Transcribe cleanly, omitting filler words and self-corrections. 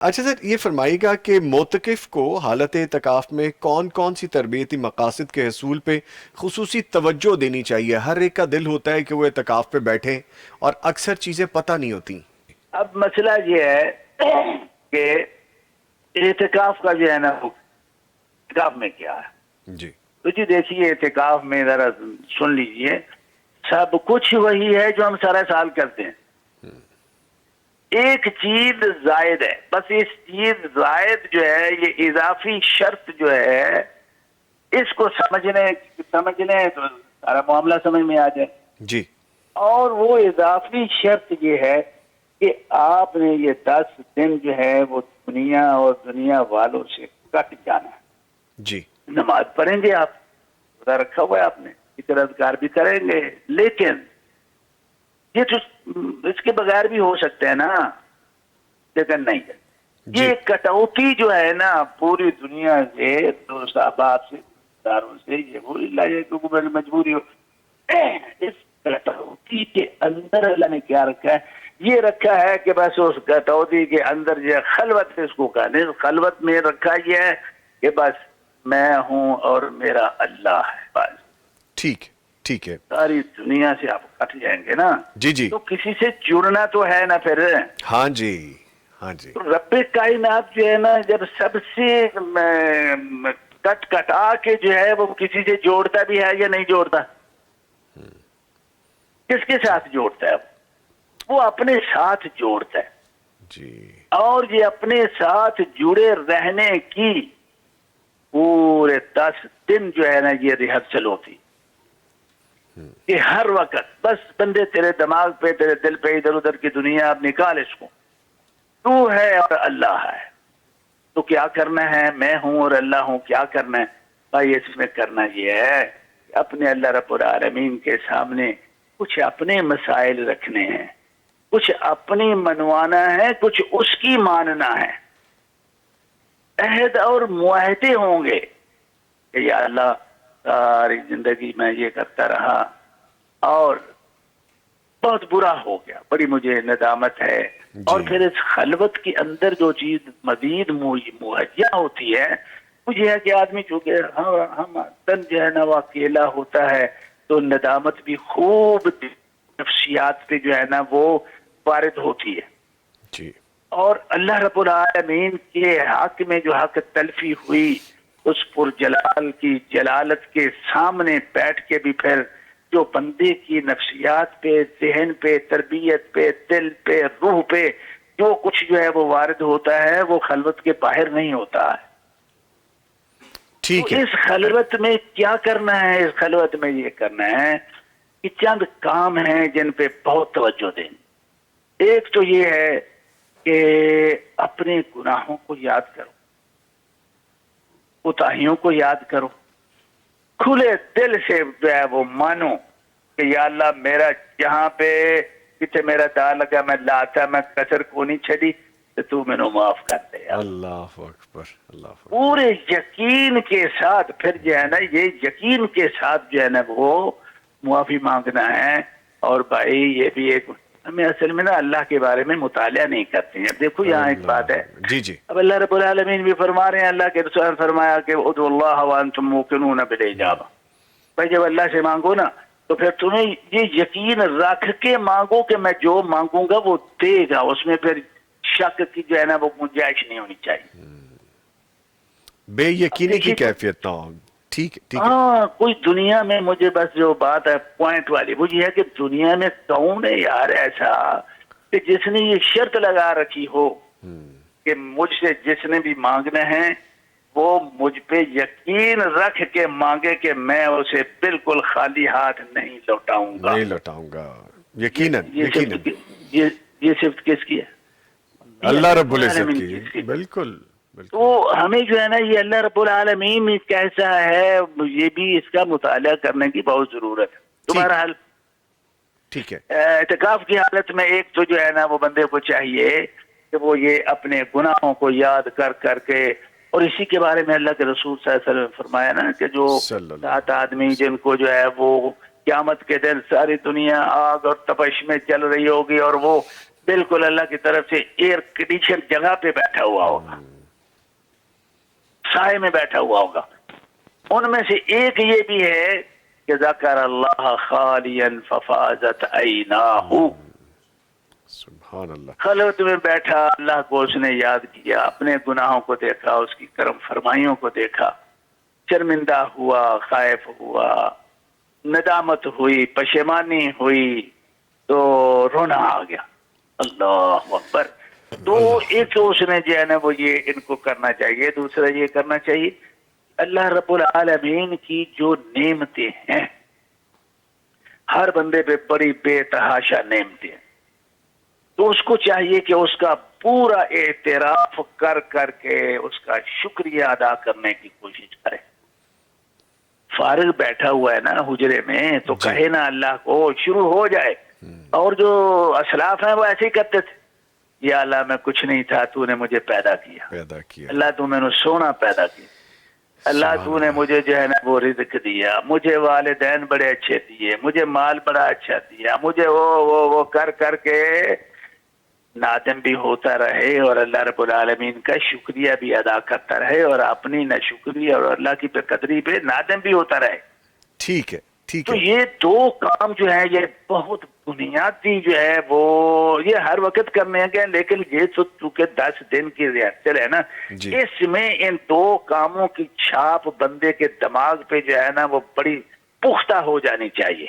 اچھا سر، یہ فرمائیے گا کہ موتقف کو حالت اعتکاف میں کون کون سی تربیتی مقاصد کے حصول پہ خصوصی توجہ دینی چاہیے؟ ہر ایک کا دل ہوتا ہے کہ وہ اعتکاف پہ بیٹھیں اور اکثر چیزیں پتہ نہیں ہوتی۔ اب مسئلہ یہ ہے کہ اعتکاف کا جو ہے نا، اعتکاف میں کیا ہے؟ جی تو جی دیکھیے، اعتکاف میں ذرا سن لیجئے، سب کچھ وہی ہے جو ہم سارا سال کرتے ہیں، ایک چیز زائد ہے، بس اس چیز زائد جو ہے، یہ اضافی شرط جو ہے، اس کو سمجھ لیں تو سارا معاملہ سمجھ میں آ جائے۔ جی اور وہ اضافی شرط یہ ہے کہ آپ نے یہ 10 دن جو ہے وہ دنیا اور دنیا والوں سے کٹ جانا ہے۔ جی نماز پڑھیں گے آپ، روزہ رکھا ہوا ہے آپ نے، ذکر اذکار بھی کریں گے، لیکن یہ تو اس کے بغیر بھی ہو سکتے ہیں نا، لیکن نہیں ہے۔ جی یہ کٹوتی جو ہے نا پوری دنیا سے، دوست احباب سے، داروں سے، یہ وہ اللہ مجبوری ہو، اس کٹوتی کے اندر اللہ نے کیا رکھا ہے؟ یہ رکھا ہے کہ بس اس کٹوتی کے اندر جو خلوت ہے، اس کو کہنے خلوت میں رکھا یہ ہے کہ بس میں ہوں اور میرا اللہ ہے، بس ٹھیک ٹھیک ہے۔ ساری دنیا سے آپ کٹ جائیں گے نا، جی جی تو کسی سے جڑنا تو ہے نا پھر۔ ہاں جی ہاں جی تو رب کائنات جو ہے نا، جب سب سے کٹا کے جو ہے وہ کسی سے جوڑتا بھی ہے یا نہیں جوڑتا؟ کس کے ساتھ جوڑتا ہے؟ وہ اپنے ساتھ جوڑتا ہے، جی اور یہ اپنے ساتھ جڑے رہنے کی پورے 10 دن جو ہے نا یہ ریہرسل ہوتی کہ ہر وقت بس بندے تیرے دماغ پہ، تیرے دل پہ، ادھر ادھر کی دنیا اب نکال اس کو، تو ہے اور اللہ ہے، تو کیا کرنا ہے؟ میں ہوں اور اللہ ہوں، کیا کرنا ہے بھائی؟ اس میں کرنا یہ ہے کہ اپنے اللہ رب العالمین کے سامنے کچھ اپنے مسائل رکھنے ہیں، کچھ اپنی منوانا ہے، کچھ اس کی ماننا ہے، عہد اور معاہدے ہوں گے کہ یا اللہ ساری زندگی میں یہ کرتا رہا اور بہت برا ہو گیا، بڑی مجھے ندامت ہے۔ اور جی پھر اس خلوت کے اندر جو چیز مزید مہیا ہوتی ہے وہ یہ ہے کہ آدمی چونکہ ہم تن جو ہے نا وہ اکیلا ہوتا ہے، تو ندامت بھی خوب نفسیات پہ جو ہے نا وہ وارد ہوتی ہے، جی اور اللہ رب العالمین کے حق میں جو حق تلفی ہوئی، اس پر جلال کی جلالت کے سامنے بیٹھ کے بھی پھر جو بندے کی نفسیات پہ، ذہن پہ، تربیت پہ، دل پہ، روح پہ جو کچھ جو ہے وہ وارد ہوتا ہے، وہ خلوت کے باہر نہیں ہوتا ہے۔ تو ٹھیک ہے۔ اس خلوت میں کیا کرنا ہے؟ اس خلوت میں یہ کرنا ہے کہ چند کام ہیں جن پہ بہت توجہ دیں۔ ایک تو یہ ہے کہ اپنے گناہوں کو یاد کرو، کوتاہیوں کو یاد کرو، کھلے دل سے جو ہے وہ مانو کہ یا اللہ میرا جہاں پہ کتنے میرا دا لگا میں لاتا میں کسر کو نہیں چھڑی تو تو میں نے معاف کر دے یا اللہ۔ اللہ اکبر اللہ اکبر۔ پورے یقین کے ساتھ پھر جو ہے نا، یہ یقین کے ساتھ جو ہے نا وہ معافی مانگنا ہے۔ اور بھائی یہ بھی ایک، ہمیں اصل میں نا اللہ کے بارے میں مطالعہ نہیں کرتے ہیں۔ اب دیکھو یہاں ایک بات ہے، اللہ جی جی اب اللہ رب العالمین بھی فرما رہے ہیں، اللہ کے رسول نے فرمایا کہ ادعوا اللہ وانتم موقنون بالاجابہ، بھائی جب اللہ سے مانگو نا تو پھر تمہیں یہ یقین رکھ کے مانگو کہ میں جو مانگوں گا وہ دے گا، اس میں پھر شک کی جو ہے نا وہ گنجائش نہیں ہونی چاہیے۔ بے اب یقینی کی دیکھیے، کیفیت نہ ہو۔ ٹھیک ہے ٹھیک ہے۔ ہاں کوئی دنیا میں، مجھے بس جو بات ہے پوائنٹ والی وہ یہ ہے کہ دنیا میں کون ہے یار ایسا کہ جس نے یہ شرط لگا رکھی ہو کہ مجھ سے جس نے بھی مانگنا ہے وہ مجھ پہ یقین رکھ کے مانگے کہ میں اسے بالکل خالی ہاتھ نہیں لوٹاؤں گا۔ نہیں لوٹاؤں گا۔ یہ یقیناً یہ یقیناً۔ صفت یہ یہ صفت کس کی ہے؟ یہ اللہ اللہ رب رب العزت العالمین کی۔ کی اس کی۔ بالکل تو بالکل۔ ہمیں جو ہے نا یہ اللہ رب العالمین کیسا ہے یہ بھی اس کا مطالعہ کرنے کی بہت ضرورت ہے۔ ٹھیک تمہارا حل ٹھیک ہے۔ اعتکاف کی حالت میں ایک تو جو ہے نا وہ بندے کو چاہیے کہ وہ یہ اپنے گناہوں کو یاد کر کر کے، اور اسی کے بارے میں اللہ کے رسول صلی اللہ علیہ وسلم نے فرمایا نا کہ جو صلی اللہ 7 علیہ آدمی جن وسلم۔ کو جو ہے وہ قیامت کے دن ساری دنیا آگ اور تپش میں چل رہی ہوگی، اور وہ بالکل اللہ کی طرف سے ایئر کنڈیشن جگہ پہ بیٹھا ہوا ہوگا, سائے میں بیٹھا ہوا ہوگا. ان میں سے ایک یہ بھی ہے کہ ذکر اللہ خالیا ففاضت عیناہ, سبحان اللہ. خلوت میں بیٹھا, اللہ کو اس نے یاد کیا, اپنے گناہوں کو دیکھا, اس کی کرم فرمائیوں کو دیکھا, شرمندہ ہوا, خائف ہوا, ندامت ہوئی, پشیمانی ہوئی, تو رونا آ گیا. اللہ اکبر. تو ایک اس نے جو ہے نا وہ یہ ان کو کرنا چاہیے. دوسرا یہ کرنا چاہیے اللہ رب العالمین کی جو نعمتیں ہیں, ہر بندے پہ بڑی بے تحاشا نعمتیں ہیں, تو اس کو چاہیے کہ اس کا پورا اعتراف کر کر کے اس کا شکریہ ادا کرنے کی کوشش کرے. فارغ بیٹھا ہوا ہے نا حجرے میں, تو کہے نا اللہ کو, شروع ہو جائے. اور جو اسلاف ہیں وہ ایسے ہی کرتے تھے, یا اللہ میں کچھ نہیں تھا, تو نے مجھے پیدا کیا. اللہ تو میں نے سونا پیدا کیا. اللہ تو نے مجھے جو ہے نا وہ رزق دیا, مجھے والدین بڑے اچھے دیے, مجھے مال بڑا اچھا دیا, مجھے وہ کر کر کے نادم بھی ہوتا رہے, اور اللہ رب العالمین کا شکریہ بھی ادا کرتا رہے, اور اپنی ناشکری اور اللہ کی بے قدری پہ نادم بھی ہوتا رہے. ٹھیک ہے, ٹھیک تو ہے. یہ دو کام جو ہے یہ بہت بنیادی جو ہے وہ یہ ہر وقت کرنے ہیں, لیکن یہ تو چونکہ 10 دن کی ریہرسل ہے نا, جی. اس میں ان دو کاموں کی چھاپ بندے کے دماغ پہ جو ہے نا وہ بڑی پختہ ہو جانی چاہیے.